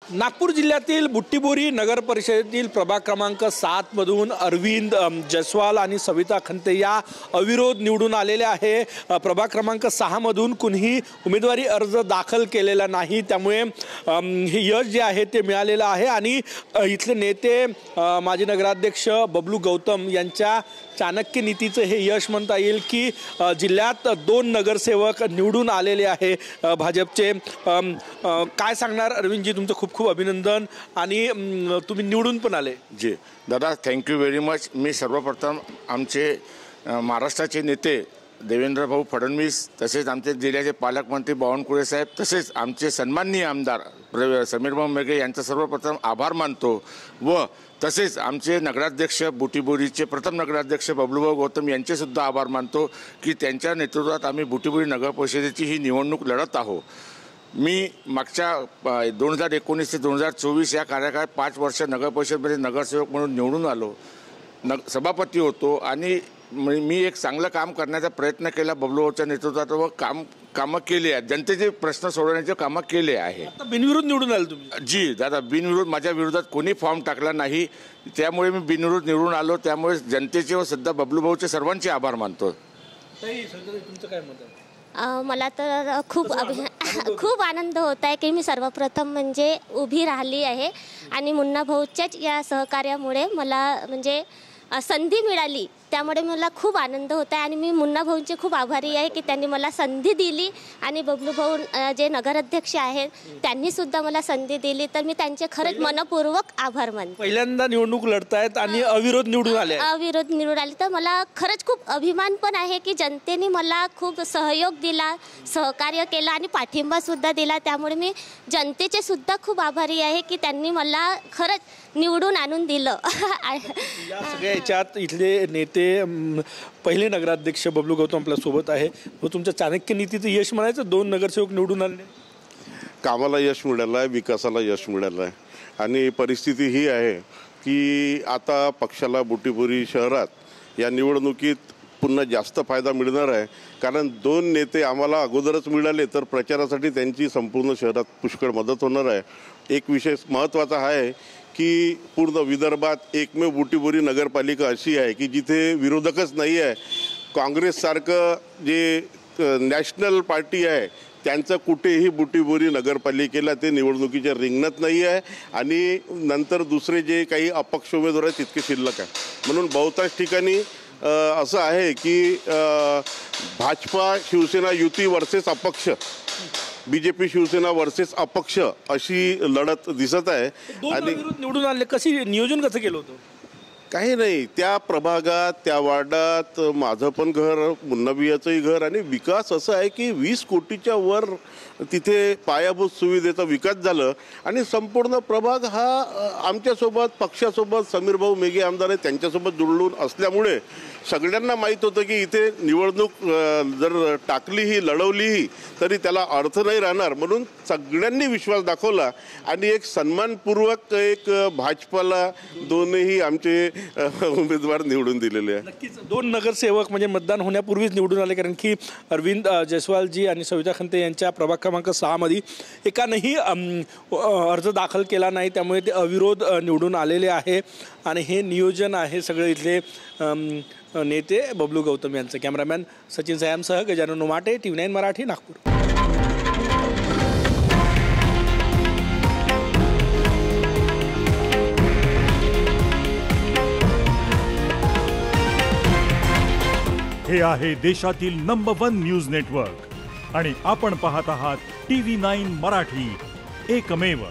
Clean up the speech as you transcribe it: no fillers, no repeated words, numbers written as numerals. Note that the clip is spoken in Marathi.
नागपूर जिल्ह्यातील बुट्टीबोरी नगर परिषदेतील प्रभाग क्रमांक 7 मधून अरविंद जयस्वाल आणि सविता खंते या अविरोध निवडून आलेले आहे। प्रभाग क्रमांक 6 मधून कुणीही उमेदवारी अर्ज दाखल केलेला नाही, त्यामुळे हे यश जे आहे ते मिळालेलं आहे। आणि इथले नेते माजी नगराध्यक्ष बबलू गौतम यांच्या चाणक्य नीतीचं हे यश म्हणता येईल की जिल्ह्यात 2 नगरसेवक निवडून आलेले आहे भाजपचे। काय सांगणार अरविंदजी, तुमचं खूप खूप अभिनंदन आणि तुम्ही निवडून पण आले। जी दादा, थँक्यू व्हेरी मच। मी सर्वप्रथम आमचे महाराष्ट्राचे नेते देवेंद्र भाऊ फडणवीस, तसेच आमचे जिल्ह्याचे पालकमंत्री बावनकुळे साहेब, तसेच आमचे सन्माननीय आमदार समीर भाऊ मेघे यांचा सर्वप्रथम आभार मानतो व तसेच आमचे नगराध्यक्ष बुटीबोरीचे प्रथम नगराध्यक्ष बबलूभाऊ गौतम यांचे सुद्धा आभार मानतो की त्यांच्या नेतृत्वात आम्ही बुटीबोरी नगर परिषदेची ही निवडणूक लढत आहोत। मी मागच्या 2019 ते 2024 या कार्यकाळात 5 वर्ष नगर परिषदेमध्ये नगरसेवक म्हणून निवडून आलो, सभापती होतो आणि मी एक चांगलं काम करण्याचा प्रयत्न केला बबलूभाऊच्या नेतृत्वात व कामं केले आहेत, जनतेचे प्रश्न सोडवण्याचे कामं केले आहे। बिनविरोध निवडून आले तुम्ही? जी दादा, बिनविरोध, माझ्या विरोधात कोणी फॉर्म टाकला नाही, त्यामुळे मी बिनविरोध निवडून आलो। त्यामुळे जनतेचे व सध्या बबलूभाऊचे सर्वांचे आभार मानतो। तुमचं काय मत आहे? मला तर खूप आनंद होत आहे की मी सर्वप्रथम म्हणजे उभी राहिली आहे आणि मुन्ना भाऊच्याच या सहकार्यामुळे मला म्हणजे संधी मिळाली, त्यामुळे मला खूप आनंद होत आहे। आणि मी मुन्ना भाऊंचे खूप आभारी आहे की त्यांनी मला संधी दिली आणि बबलू भाऊ जे नगराध्यक्ष आहेत त्यांनी सुद्धा मला संधी दिली, तर मी त्यांचे खरंच मनपूर्वक आभार मानते। पहिल्यांदा निवडणूक लढतायत आणि अविरोध निवडून आले? अविरोध निवडून आले, तर मला खरंच खूप अभिमान पण आहे की जनतेने मला खूप सहयोग दिला, सहकार्य केलं आणि पाठिंबा सुद्धा दिला, त्यामुळे मी जनतेचे सुद्धा खूप आभारी आहे की त्यांनी मला खरंच निवडून आणून दिलं। या सगळ्या याच्यात इथले नेते पहिले नगराध्यक्ष बबलू गौतम आपल्या सोबत आहे व तुमच्या चाणक्य नीतीचं यश म्हणायचं, 2 नगरसेवक निवडून आले। कामाला यश मिळालं आहे, विकासाला यश मिळालं आहे आणि परिस्थिती ही आहे की आता पक्षाला बुटीबोरी शहरात या निवडणुकीत पुन्हा जास्त फायदा मिळणार आहे, कारण 2 नेते आम्हाला अगोदरच मिळाले तर प्रचारासाठी त्यांची संपूर्ण शहरात पुष्कळ मदत होणार आहे। एक विषय महत्त्वाचा आहे की पूर्ण विदर्भात एकमेव बुटीबोरी नगरपालिका अशी आहे की जिथे विरोधकच नाही आहे। काँग्रेससारखं जे नॅशनल पार्टी आहे त्यांचं कुठेही बुटीबोरी नगरपालिकेला ते निवडणुकीच्या रिंगणात नाही आहे आणि नंतर दुसरे जे काही अपक्ष उमेदवार आहेत तितके शिल्लक आहे। म्हणून बहुतांश ठिकाणी असं आहे की भाजपा शिवसेना युती वर्सेस अपक्ष, बीजेपी शिवसेना वर्सेस अपक्ष अशी लढत दिसत आहे। आणि निवडून आले, कशी नियोजन कसं केलं होतं? काही नाही, त्या प्रभागात त्या वार्डात माझं पण घर, मुन्नाबियाचंही घर आणि विकास असं आहे की 20 कोटीच्या वर तिथे पायाभूत सुविधेचा विकास झालं आणि संपूर्ण प्रभाग हा आमच्यासोबत पक्षासोबत समीर भाऊ मेघे आमदार आहेत त्यांच्यासोबत जुळून असल्यामुळे सगळ्यांना माहीत होतं की इथे निवडणूक जर टाकलीही लढवलीही तरी त्याला अर्थ नाही राहणार, म्हणून सगळ्यांनी विश्वास दाखवला आणि एक सन्मानपूर्वक एक भाजपाला 2ही आमचे उमेदवार निवडून दिलेले आहे। नक्कीच 2 नगरसेवक म्हणजे मतदान होण्यापूर्वीच निवडून आले, कारण की अरविंद जयस्वालजी आणि सविता खंते यांच्या प्रभाग क्रमांक 6 मध्ये एकानेही अर्ज दाखल केला नाही, त्यामुळे ते अविरोध निवडून आलेले आहे। आणि हे नियोजन आहे सगळे इथले नेते बबलू गौतम यांचं। कॅमेरामॅन सचिन सयामसह गजानन उमाटे, TV9 मराठी, नागपूर। हे आहे देशातील नंबर 1 न्यूज नेटवर्क आणि आपण पाहत आहात TV9 मराठी, एकमेव।